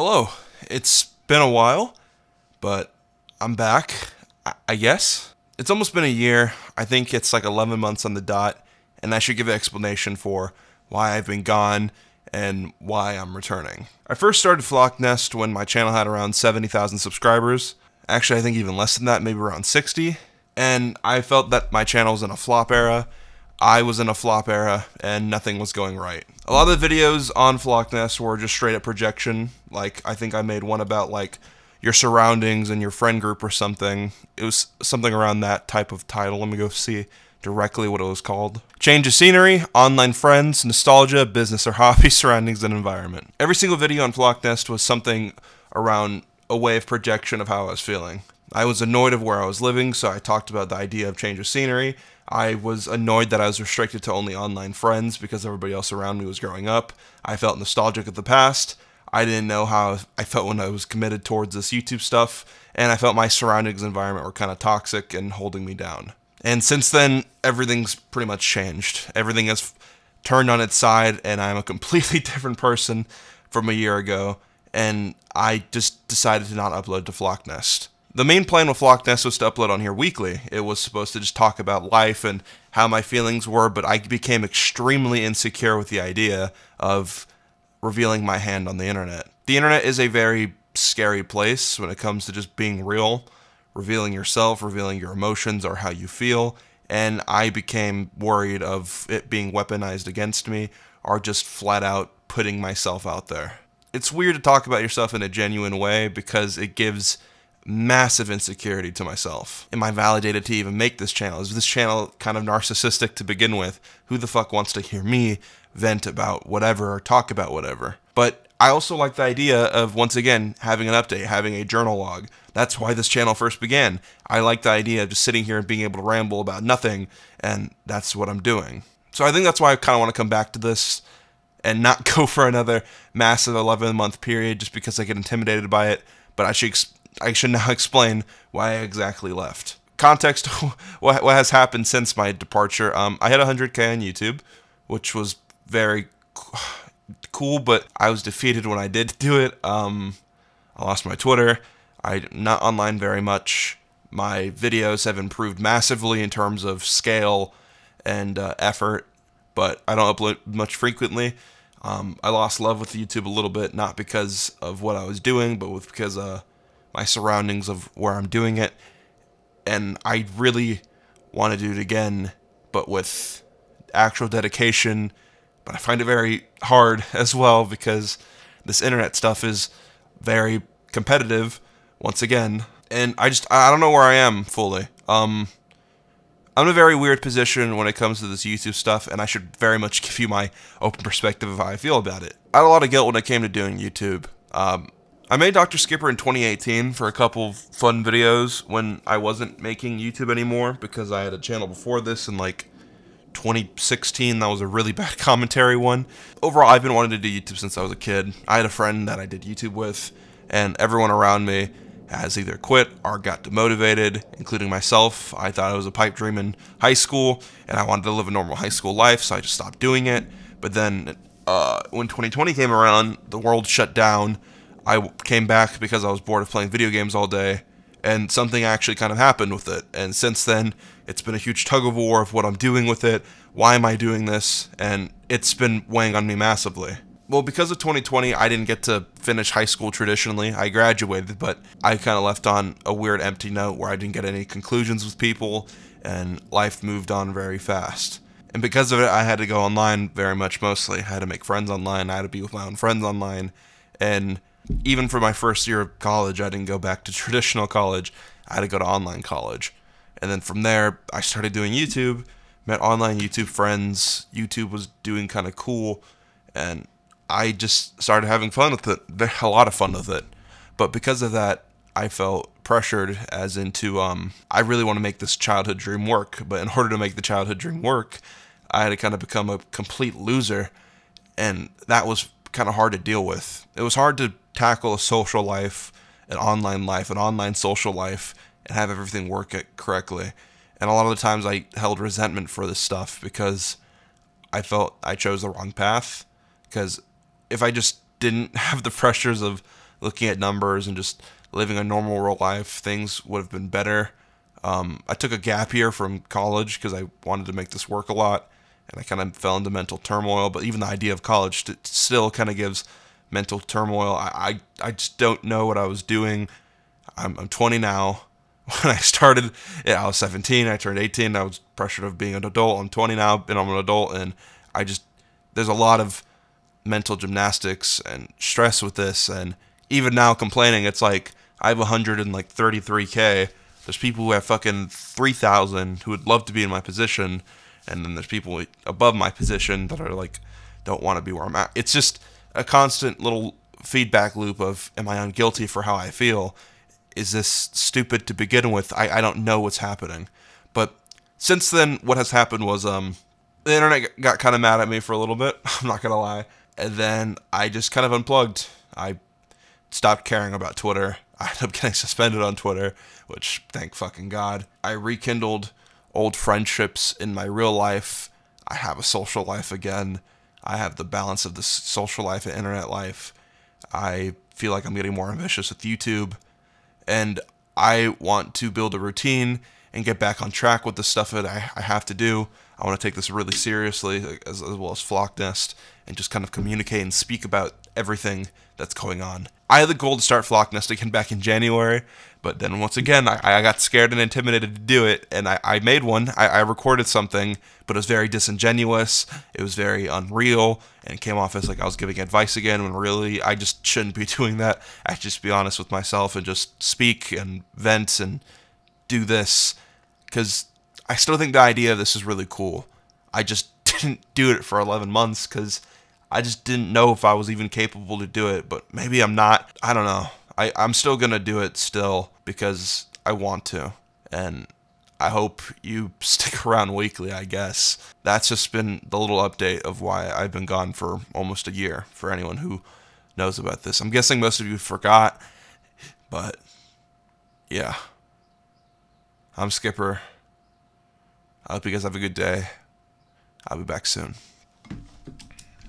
Hello. It's been a while, but I'm back, I guess. It's almost been a year. I think it's like 11 months on the dot, and I should give an explanation for why I've been gone and why I'm returning. I first started Flock Nest when my channel had around 70,000 subscribers. Actually, I think even less than that, maybe around 60. And I felt that my channel was in a flop era. I was in a flop era and nothing was going right. A lot of the videos on Flock Nest were just straight up projection. Like, I think I made one about like your surroundings and your friend group or something. It was something around that type of title. Let me go see directly what it was called. Change of scenery, online friends, nostalgia, business or hobby, surroundings, and environment. Every single video on Flock Nest was something around a way of projection of how I was feeling. I was annoyed of where I was living, so I talked about the idea of change of scenery. I was annoyed that I was restricted to only online friends because everybody else around me was growing up. I felt nostalgic of the past. I didn't know how I felt when I was committed towards this YouTube stuff, and I felt my surroundings environment were kind of toxic and holding me down. And since then, everything's pretty much changed. Everything has turned on its side, and I'm a completely different person from a year ago, and I just decided to not upload to Flock Nest. The main plan with Flock Nest was to upload on here weekly. It was supposed to just talk about life and how my feelings were, but I became extremely insecure with the idea of revealing my hand on the internet. The internet is a very scary place when it comes to just being real, revealing yourself, revealing your emotions or how you feel, and I became worried of it being weaponized against me or just flat out putting myself out there. It's weird to talk about yourself in a genuine way because it gives massive insecurity to myself. Am I validated to even make this channel? Is this channel kind of narcissistic to begin with? Who the fuck wants to hear me vent about whatever or talk about whatever? But I also like the idea of, once again, having an update, having a journal log. That's why this channel first began. I like the idea of just sitting here and being able to ramble about nothing, and that's what I'm doing. So I think that's why I kind of want to come back to this and not go for another massive 11-month period just because I get intimidated by it. But I should now explain why I exactly left. Context, what has happened since my departure. I hit 100K on YouTube, which was very cool, but I was defeated when I did do it. I lost my Twitter. I'm not online very much. My videos have improved massively in terms of scale and effort, but I don't upload much frequently. I lost love with YouTube a little bit, not because of what I was doing, but because my surroundings of where I'm doing it, and I really want to do it again, but with actual dedication. But I find it very hard as well because this internet stuff is very competitive once again, and I don't know where I am fully. I'm in a very weird position when it comes to this YouTube stuff, and I should very much give you my open perspective of how I feel about it. I had a lot of guilt when it came to doing YouTube. I made Dr. Skipper in 2018 for a couple fun videos when I wasn't making YouTube anymore because I had a channel before this in like 2016. That was a really bad commentary one. Overall, I've been wanting to do YouTube since I was a kid. I had a friend that I did YouTube with, and everyone around me has either quit or got demotivated, including myself. I thought I was a pipe dream in high school, and I wanted to live a normal high school life, so I just stopped doing it. But then when 2020 came around, the world shut down. I came back because I was bored of playing video games all day, and something actually kind of happened with it. And since then, it's been a huge tug of war of what I'm doing with it. Why am I doing this? And it's been weighing on me massively. Well, because of 2020, I didn't get to finish high school traditionally. I graduated, but I kind of left on a weird empty note where I didn't get any conclusions with people, and life moved on very fast. And because of it, I had to go online very much mostly. I had to make friends online. I had to be with my own friends online. And even for my first year of college, I didn't go back to traditional college. I had to go to online college. And then from there, I started doing YouTube, met online YouTube friends. YouTube was doing kind of cool, and I just started having fun with it. A lot of fun with it. But because of that, I felt pressured as into, I really want to make this childhood dream work. But in order to make the childhood dream work, I had to kind of become a complete loser. And that was kind of hard to deal with. It was hard to tackle a social life, an online social life, and have everything work correctly. And a lot of the times I held resentment for this stuff because I felt I chose the wrong path. Because if I just didn't have the pressures of looking at numbers and just living a normal real life, things would have been better. I took a gap year from college because I wanted to make this work a lot, and I kind of fell into mental turmoil. But even the idea of college still kind of gives mental turmoil. I just don't know what I was doing. I'm 20 now. When I started, I was 17. I turned 18. I was pressured of being an adult. I'm 20 now, and I'm an adult, and I just there's a lot of mental gymnastics and stress with this. And even now, complaining, it's like I have 133K. There's people who have fucking 3,000 who would love to be in my position, and then there's people above my position that are like don't want to be where I'm at. It's just a constant little feedback loop of am I guilty for how I feel? Is this stupid to begin with? I don't know what's happening. But since then, what has happened was the internet got kind of mad at me for a little bit. I'm not gonna lie, and then I just kind of unplugged. I stopped caring about Twitter. I ended up getting suspended on Twitter, which thank fucking God. I rekindled old friendships in my real life. I have a social life again. I have the balance of the social life and internet life. I feel like I'm getting more ambitious with YouTube, and I want to build a routine and get back on track with the stuff that I have to do. I want to take this really seriously, as well as Flock Nest, and just kind of communicate and speak about everything that's going on. I had the goal to start Flock Nest again back in January, but then once again, I got scared and intimidated to do it, and I made one. I recorded something, but it was very disingenuous. It was very unreal, and it came off as like I was giving advice again, when really I just shouldn't be doing that. I should just be honest with myself and just speak and vent and do this, because I still think the idea of this is really cool. I just didn't do it for 11 months because I just didn't know if I was even capable to do it, but maybe I'm not. I don't know. I'm still going to do it still because I want to, and I hope you stick around weekly, I guess. That's just been the little update of why I've been gone for almost a year, for anyone who knows about this. I'm guessing most of you forgot, but yeah. I'm Skipper. I hope you guys have a good day. I'll be back soon.